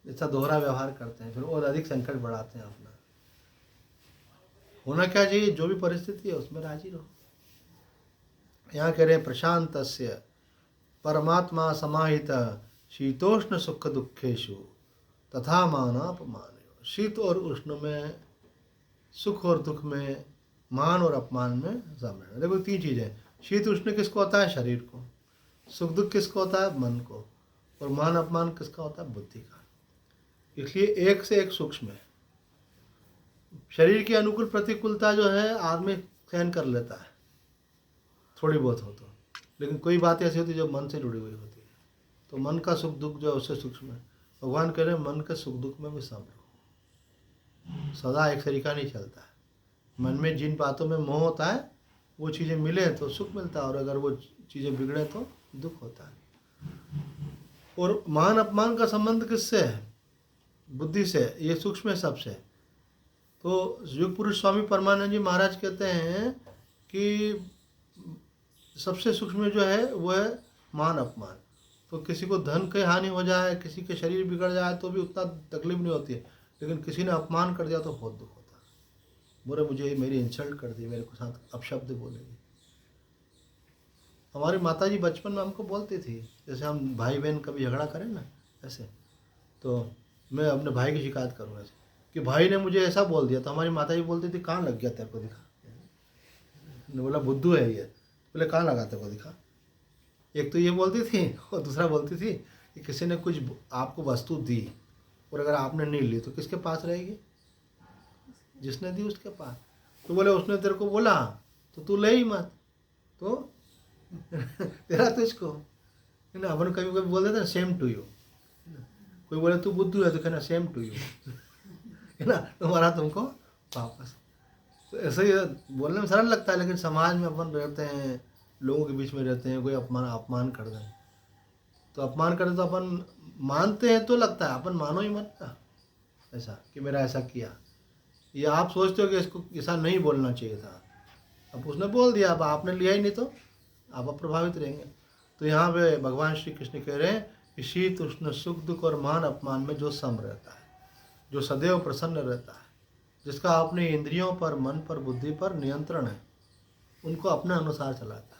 ऐसा दोहरा व्यवहार करते हैं, फिर और अधिक संकट बढ़ाते हैं अपना। होना क्या चाहिए, जो भी परिस्थिति है उसमें राजी रहो। यहाँ कह रहे हैं प्रशांतस्य परमात्मा समाहित शीतोष्ण सुख दुखेशु तथा मानापमान। शीत और उष्ण में, सुख और दुख में, मान और अपमान में सम रहना। देखो 3 चीज़ें, शीत उष्ण किसको होता है, शरीर को। सुख दुख किसको होता है, मन को। और मान अपमान किसका होता है, बुद्धि का। इसलिए एक से एक सूक्ष्म है। शरीर की अनुकूल प्रतिकूलता जो है आदमी सहन कर लेता है, थोड़ी बहुत हो तो, लेकिन कोई बात ऐसी होती है जो मन से जुड़ी हुई होती है। तो मन का सुख दुख जो है उससे सूक्ष्म है। भगवान कह रहे हैं मन के सुख दुख में भी सम रहो, सदा एक तरीका नहीं चलता है। मन में जिन बातों में मोह होता है वो चीज़ें मिले तो सुख मिलता है, और अगर वो चीज़ें बिगड़े तो दुख होता है। और मान अपमान का संबंध किससे है, बुद्धि से, ये सूक्ष्म है सबसे। तो युग पुरुष स्वामी परमानंद जी महाराज कहते हैं कि सबसे सूक्ष्म जो है वो है मान अपमान। तो किसी को धन की हानि हो जाए, किसी के शरीर बिगड़ जाए तो भी उतना तकलीफ नहीं होती है, लेकिन किसी ने अपमान कर दिया तो बहुत दुख होता है। बोले मुझे मेरी इंसल्ट कर दी, मेरे को साथ अपशब्द बोलेगी। हमारी माता जी बचपन में हमको बोलती थी, जैसे हम भाई बहन कभी झगड़ा करें ना ऐसे, तो मैं अपने भाई की शिकायत करूँगा ऐसे कि भाई ने मुझे ऐसा बोल दिया, तो हमारी माता जी बोलती थी कहाँ लग गया तेरे को, दिखा। ने बोला बुद्धू है ये, बोले कहाँ लगा तेरे को, दिखा। एक तो ये बोलती थी, और दूसरा बोलती थी कि किसी ने कुछ आपको वस्तु दी और अगर आपने नहीं ली तो किसके पास रहेगी, जिसने दी उसके पास। तो बोले उसने तेरे को बोला तो तू ले ही मत, तो तेरा तुझको, है ना। अपन कभी कभी बोल देते ना सेम टू यू, कोई बोले तू बुद्धू है तो कहना सेम टू यू, है ना, तुम्हारा तुमको वापस। तो ऐसे ही बोलने में सरल लगता है, लेकिन समाज में अपन रहते हैं, लोगों के बीच में रहते हैं, कोई अपमान कर दें तो अपमान करें तो अपन मानते हैं तो लगता है अपन मानो ही मत ना, ऐसा कि मेरा ऐसा किया। ये आप सोचते हो कि इसको ऐसा नहीं बोलना चाहिए था, अब उसने बोल दिया, अब आपने लिया ही नहीं तो आप अप्रभावित रहेंगे। तो यहाँ पे भगवान श्री कृष्ण कह रहे हैं कि शीत उष्ण सुख दुख और मान अपमान में जो सम रहता है, जो सदैव प्रसन्न रहता है, जिसका अपने इंद्रियों पर, मन पर, बुद्धि पर नियंत्रण है, उनको अपने अनुसार चलाता है।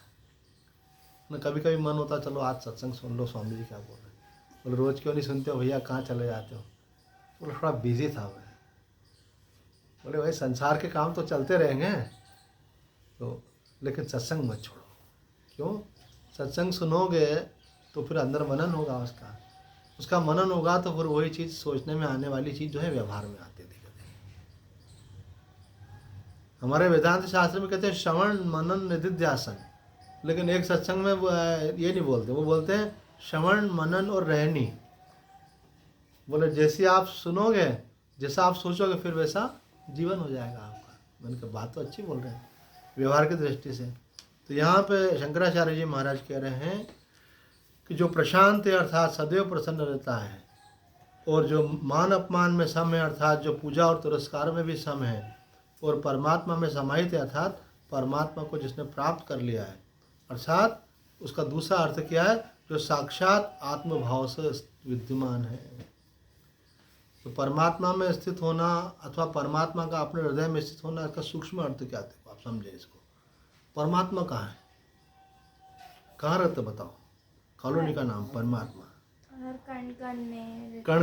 ना कभी कभी मन होता चलो आज सत्संग सुन लो, स्वामी जी क्या बोल रहे हैं। बोले रोज़ क्यों नहीं सुनते हो भैया, कहाँ चले जाते हो। बोले थोड़ा बिजी था मैं। बोले भाई संसार के काम तो चलते रहेंगे, तो लेकिन सत्संग मत छोड़ो। क्यों, सत्संग सुनोगे तो फिर अंदर मनन होगा, उसका मनन होगा तो फिर वही चीज़ सोचने में आने वाली चीज़ जो है व्यवहार में आती है। हमारे वेदांत शास्त्र में कहते हैं श्रवण मनन निधिध्यासन, लेकिन एक सत्संग में ये नहीं बोलते, वो बोलते हैं श्रवण मनन और रहनी। बोले जैसे आप सुनोगे, जैसा आप सोचोगे फिर वैसा जीवन हो जाएगा आपका। मैंने कहा बात तो अच्छी बोल रहे हैं व्यवहार की दृष्टि से। तो यहाँ पे शंकराचार्य जी महाराज कह रहे हैं कि जो प्रशांत है अर्थात सदैव प्रसन्न रहता है, और जो मान अपमान में सम है अर्थात जो पूजा और तिरस्कार में भी सम है, और परमात्मा में समाहित है अर्थात परमात्मा को जिसने प्राप्त कर लिया है, अर्थात उसका दूसरा अर्थ क्या है, जो साक्षात आत्मभाव से विद्यमान है। तो परमात्मा में स्थित होना अथवा परमात्मा का अपने हृदय में स्थित होना, इसका सूक्ष्म अर्थ क्या है आप समझे इसको। परमात्मा कहाँ है, कहाँ रहते बताओ, कॉलोनी का नाम परमात्मा, कण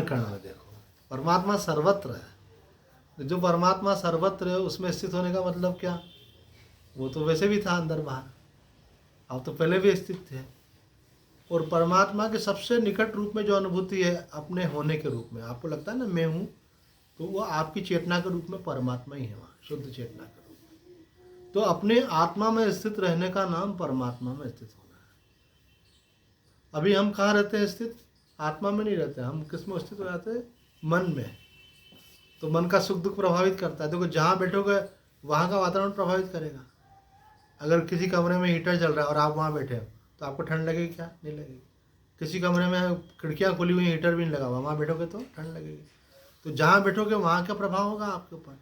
कण में देखो। परमात्मा सर्वत्र है। जो परमात्मा सर्वत्र है उसमें स्थित होने का मतलब क्या, वो तो वैसे भी था अंदर बाहर, आप तो पहले भी स्थित थे। और परमात्मा के सबसे निकट रूप में जो अनुभूति है अपने होने के रूप में, आपको लगता है ना मैं हूँ, तो वो आपकी चेतना के रूप में परमात्मा ही है, वहाँ शुद्ध चेतना के रूप में। तो अपने आत्मा में स्थित रहने का नाम परमात्मा में स्थित होना है। अभी हम कहाँ रहते हैं स्थित, आत्मा में नहीं रहते, हम किस में स्थित हो जाते हैं, मन में। तो मन का सुख दुख प्रभावित करता है। देखो जहाँ बैठोगे वहाँ का वातावरण प्रभावित करेगा। अगर किसी कमरे में हीटर चल रहा है और आप वहाँ बैठे हो तो आपको ठंड लगेगी क्या, नहीं लगेगी। किसी कमरे में खिड़कियाँ खुली हुई, हीटर भी नहीं लगा हुआ, वहाँ बैठोगे तो ठंड लगेगी। तो जहाँ बैठोगे वहाँ का प्रभाव होगा आपके ऊपर।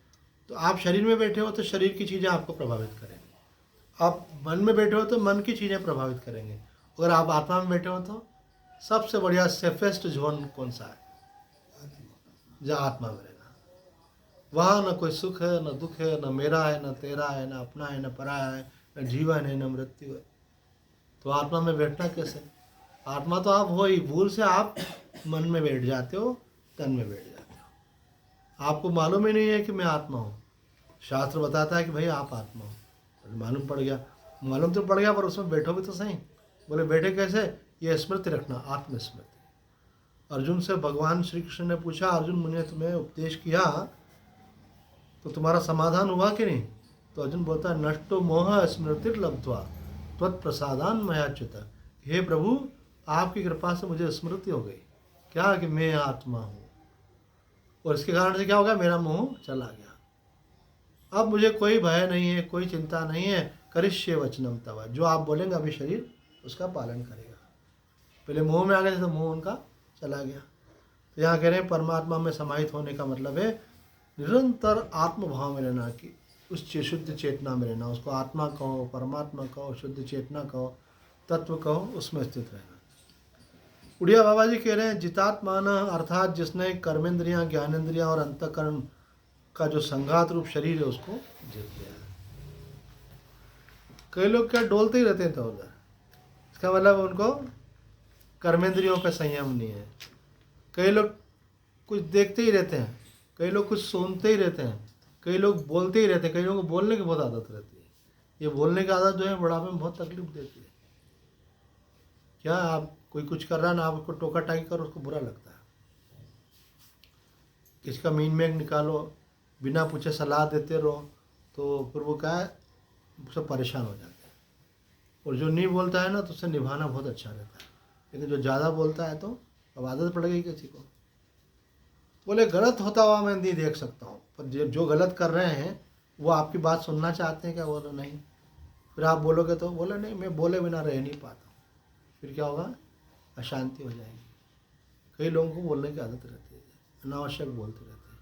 तो आप शरीर में बैठे हो तो शरीर की चीज़ें आपको प्रभावित करेंगी। आप मन में बैठे हो तो मन की चीज़ें प्रभावित करेंगे। अगर आप आत्मा में बैठे हो तो सबसे बढ़िया सेफेस्ट जोन कौन सा है? जहाँ आत्मा में रहना। वहाँ न कोई सुख है, न दुख है, न मेरा है, न तेरा है, न अपना है, न पराया है, न जीवन है, न मृत्यु है। तो आत्मा में बैठना कैसे? आत्मा तो आप हो ही, भूल से आप मन में बैठ जाते हो, तन में बैठ जाते हो। आपको मालूम ही नहीं है कि मैं आत्मा हूँ। शास्त्र बताता है कि भाई आप आत्मा हो, तो मालूम पड़ गया। मालूम तो पड़ गया, पर उसमें बैठोगे तो सही। बोले बैठे कैसे? ये स्मृति रखना, आत्मस्मृति। अर्जुन से भगवान श्री कृष्ण ने पूछा, अर्जुन मुझे तुम्हें उपदेश किया तो तुम्हारा समाधान हुआ कि नहीं? तो अर्जुन बोलता है, नष्टो मोह स्मृतिर्लब्ध्वा त्वत्प्रसादान मयाच्युत। हे प्रभु, आपकी कृपा से मुझे स्मृति हो गई क्या कि मैं आत्मा हूँ, और इसके कारण से क्या होगा? मेरा मोह चला गया। अब मुझे कोई भय नहीं है, कोई चिंता नहीं है। करिष्ये वचनम तव, जो आप बोलेंगे अभी शरीर उसका पालन करेगा। पहले मोह में आ गए थे तो मोह उनका चला गया। तो यहाँ कह रहे हैं परमात्मा में समाहित होने का मतलब है निरंतर आत्मभाव में रहना, कि उस शुद्ध चेतना में रहना। उसको आत्मा कहो, परमात्मा कहो, शुद्ध चेतना कहो, तत्व कहो, उसमें स्थित रहना। उड़िया बाबा जी कह रहे हैं, जितात्मान अर्थात जिसने कर्मेंद्रियां, ज्ञानेंद्रियां और अंतःकरण का जो संघात रूप शरीर है उसको जीत लिया। कई लोग क्या डोलते ही रहते हैं तो उधर, इसका मतलब उनको कर्मेंद्रियों का संयम नहीं है। कई लोग कुछ देखते ही रहते हैं, कई लोग कुछ सुनते ही रहते हैं, कई लोग बोलते ही रहते हैं। कई लोगों को बोलने की बहुत आदत रहती है। ये बोलने की आदत जो है बुढ़ापे में बहुत तकलीफ देती है। क्या आप कोई कुछ कर रहा है ना, आप उसको टोका टाकी करो, उसको बुरा लगता है। किसी का मीन में निकालो, बिना पूछे सलाह देते रहो, तो फिर वो क्या है, उससे परेशान हो जाते हैं। और जो नहीं बोलता है ना, तो उससे निभाना बहुत अच्छा रहता है। लेकिन जो ज़्यादा बोलता है तो अब आदत पड़ गई किसी को। बोले गलत होता हुआ मैं नहीं देख सकता हूँ, पर जो गलत कर रहे हैं वो आपकी बात सुनना चाहते हैं क्या? बोलो नहीं। फिर आप बोलोगे तो बोले नहीं, मैं बोले बिना रह नहीं पाता। फिर क्या होगा? अशांति हो जाएगी। कई लोगों को बोलने की आदत रहती है, अनावश्यक बोलते रहते हैं।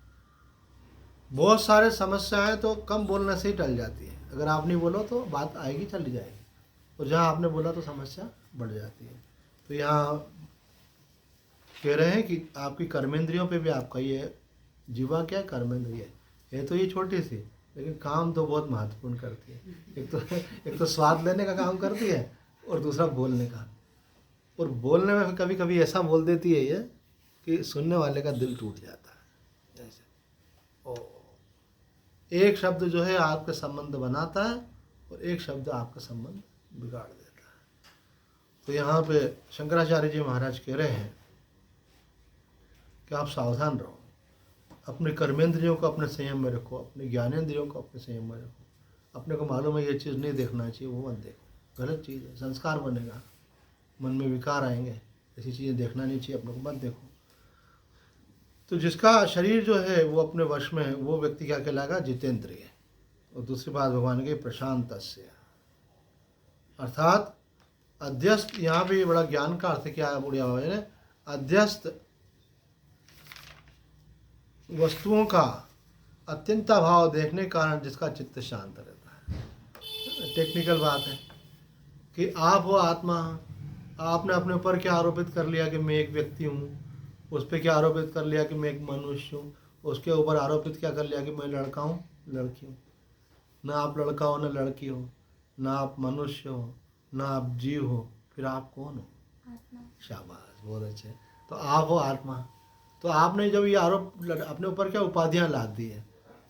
बहुत सारे समस्याएं तो कम बोलने से ही टल जाती है। अगर आप नहीं बोलो तो बात आएगी, चली जाएगी, और जहाँ आपने बोला तो समस्या बढ़ जाती है। तो यहाँ कह रहे हैं कि आपकी कर्मेंद्रियों पे भी आपका ये जीवा क्या कर्मेंद्रिय है तो ये छोटी सी, लेकिन काम तो बहुत महत्वपूर्ण करती है। एक तो स्वाद लेने का काम करती है, और दूसरा बोलने का। और बोलने में कभी कभी ऐसा बोल देती है ये कि सुनने वाले का दिल टूट जाता है। जैसे ओ, एक शब्द जो है आपका संबंध बनाता है, और एक शब्द आपका संबंध बिगाड़ देता है। तो यहाँ पे शंकराचार्य जी महाराज कह रहे हैं कि आप सावधान रहो, अपने कर्मेंद्रियों को अपने संयम में रखो, अपने ज्ञानेंद्रियों को अपने संयम में रखो। अपने को मालूम है ये चीज़ नहीं देखना चाहिए, वो मत देखो, गलत चीज़ है, संस्कार बनेगा, मन में विकार आएंगे, ऐसी चीज़ें देखना नहीं चाहिए, अपने को मत देखो। तो जिसका शरीर जो है वो अपने वश में है, वो व्यक्ति क्या कहलाएगा? जितेंद्रिय। और दूसरी बात भगवान की प्रशांतस्य, अर्थात अध्यस्त। यहाँ भी बड़ा ज्ञान का अर्थ क्या है बुढ़िया बाबा ने? अध्यस्त वस्तुओं का अत्यंत भाव देखने के कारण जिसका चित्त शांत रहता है। टेक्निकल बात है कि आप हो आत्मा, आपने अपने ऊपर क्या आरोपित कर लिया कि मैं एक व्यक्ति हूँ, उस पर क्या आरोपित कर लिया कि मैं एक मनुष्य हूँ, उसके ऊपर आरोपित क्या कर लिया कि मैं लड़का हूँ, लड़की हूँ। ना आप लड़का हो, ना लड़की हो, ना आप मनुष्य हो, ना आप जीव हो, फिर आप कौन हो? शाबाश, बहुत अच्छे। तो आप हो आत्मा। तो आपने जब ये आरोप अपने ऊपर क्या उपाधियां लाद दी है,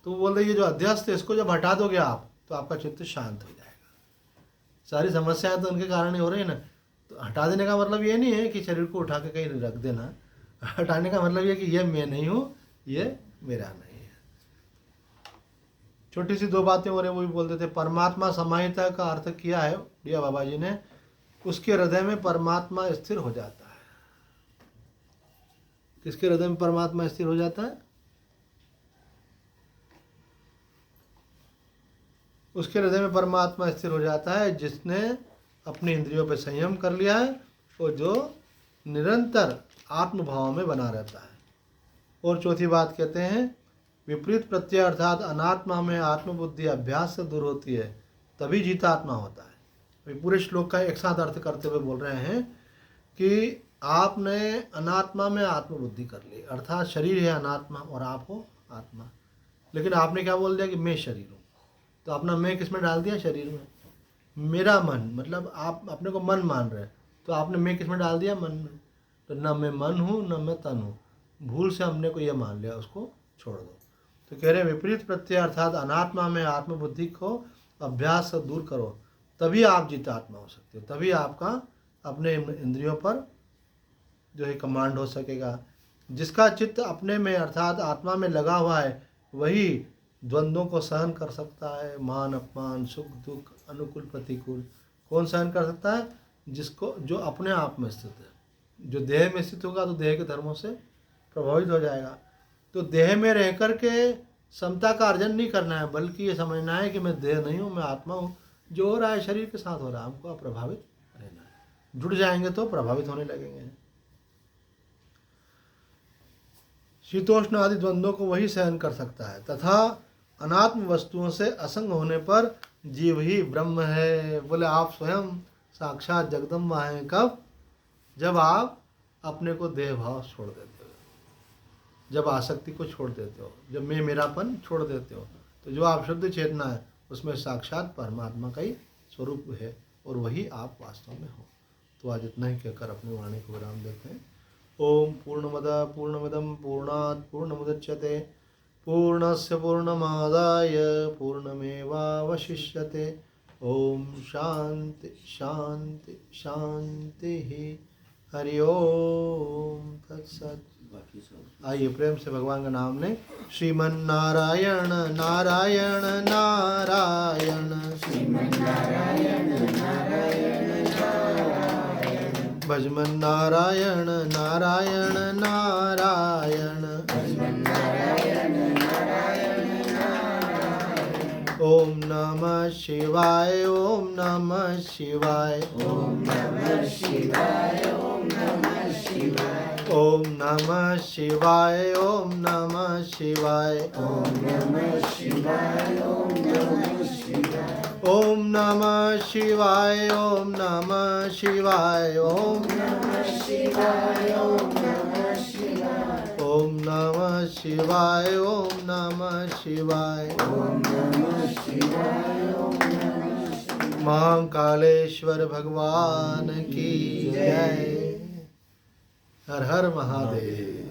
तो बोल रहे ये जो अध्यस्त है इसको जब हटा दोगे आप, तो आपका चित्त शांत हो जाएगा। सारी समस्याएं तो उनके कारण ही हो रही है ना। तो हटा देने का मतलब ये नहीं है कि शरीर को उठा के कहीं रख देना। हटाने का मतलब ये कि ये मैं नहीं हूँ, ये मेरा नहीं है। छोटी सी दो बातें हो रही, वो भी बोलते थे। परमात्मा समाहिता का अर्थ किया है डिया बाबा जी ने, उसके हृदय में परमात्मा स्थिर हो जाता है। किसके हृदय में परमात्मा स्थिर हो जाता है? उसके हृदय में परमात्मा स्थिर हो जाता है जिसने अपनी इंद्रियों पर संयम कर लिया है, और जो निरंतर आत्मभाव में बना रहता है। और चौथी बात कहते हैं विपरीत प्रत्यय अर्थात अनात्मा में आत्मबुद्धि अभ्यास से दूर होती है, तभी जीता आत्मा होता है। अभी पूरे श्लोक का एक साथ अर्थ करते हुए बोल रहे हैं कि आपने अनात्मा में आत्मबुद्धि कर ली, अर्थात शरीर है अनात्मा और आप हो आत्मा। लेकिन आपने क्या बोल दिया कि मैं शरीर हूँ, तो अपना मैं किस में डाल दिया? शरीर में। मेरा मन, मतलब आप अपने को मन मान रहे हैं, तो आपने मैं किस में डाल दिया? मन में। तो न मैं मन हूँ न मैं तन हूँ, भूल से हमने को यह मान लिया, उसको छोड़ दो। तो कह रहे हैं विपरीत प्रत्यय अर्थात अनात्मा में आत्मबुद्धि को अभ्यास से दूर करो, तभी आप जीता आत्मा हो सकते हो, तभी आपका अपने इंद्रियों पर जो है कमांड हो सकेगा। जिसका चित्त अपने में अर्थात आत्मा में लगा हुआ है वही द्वंद्वों को सहन कर सकता है, मान अपमान सुख दुख अनुकूल प्रतिकूल। कौन सहन कर सकता है? जिसको जो अपने आप में स्थित है। जो देह में स्थित होगा तो देह के धर्मों से प्रभावित हो जाएगा। तो देह में रह कर के समता का अर्जन नहीं करना है, बल्कि ये समझना है कि मैं देह नहीं हूँ, मैं आत्मा हूँ। जो हो रहा है शरीर के साथ हो रहा है, हमको अप्रभावित रहना है। जुड़ जाएंगे तो प्रभावित होने लगेंगे। शीतोष्ण आदि द्वंद्वों को वही सहन कर सकता है, तथा अनात्म वस्तुओं से असंग होने पर जीव ही ब्रह्म है। बोले आप स्वयं साक्षात जगदम्बा हैं। कब? जब आप अपने को देह भाव छोड़ देते हो, जब आसक्ति को छोड़ देते हो, जब मैं मेरापन छोड़ देते हो, तो जो आप शुद्ध चेतना है उसमें साक्षात परमात्मा का ही स्वरूप है और वही आप वास्तव में हो। तो आज इतना ही कहकर अपनी वाणी को विराम देते हैं। ओम पूर्णमदः पूर्णमिदं पूर्णात् पूर्णमुदच्यते पूर्णस्य पूर्णमादाय पूर्णमेवावशिष्यते। ओम शांति शांति शांति। हरि ओम तत्सत्। आइए प्रेम से भगवान का नाम लें। श्रीमन नारायण नारायण नारायण, श्रीमन नारायण नारायण नारायण, भजमन नारायण नारायण नारायण, भजमन नारायण नारायण नारायण। ओम नमः शिवाय ओम नमः शिवाय ओम नमः शिवाय ओम नमः शिवाय ओम नमः शिवाय ओम नमः शिवाय ओम नमः शिवाय ओम नमः शिवाय ओम नमः शिवाय ओम नमः शिवाय ओम नमः शिवाय ओम नमः शिवाय ओम नमः शिवाय ओम नमः शिवाय ओम नमः शिवाय ओम नमः शिवाय। महाकालेश्वर भगवान की जय। हर हर महादेव।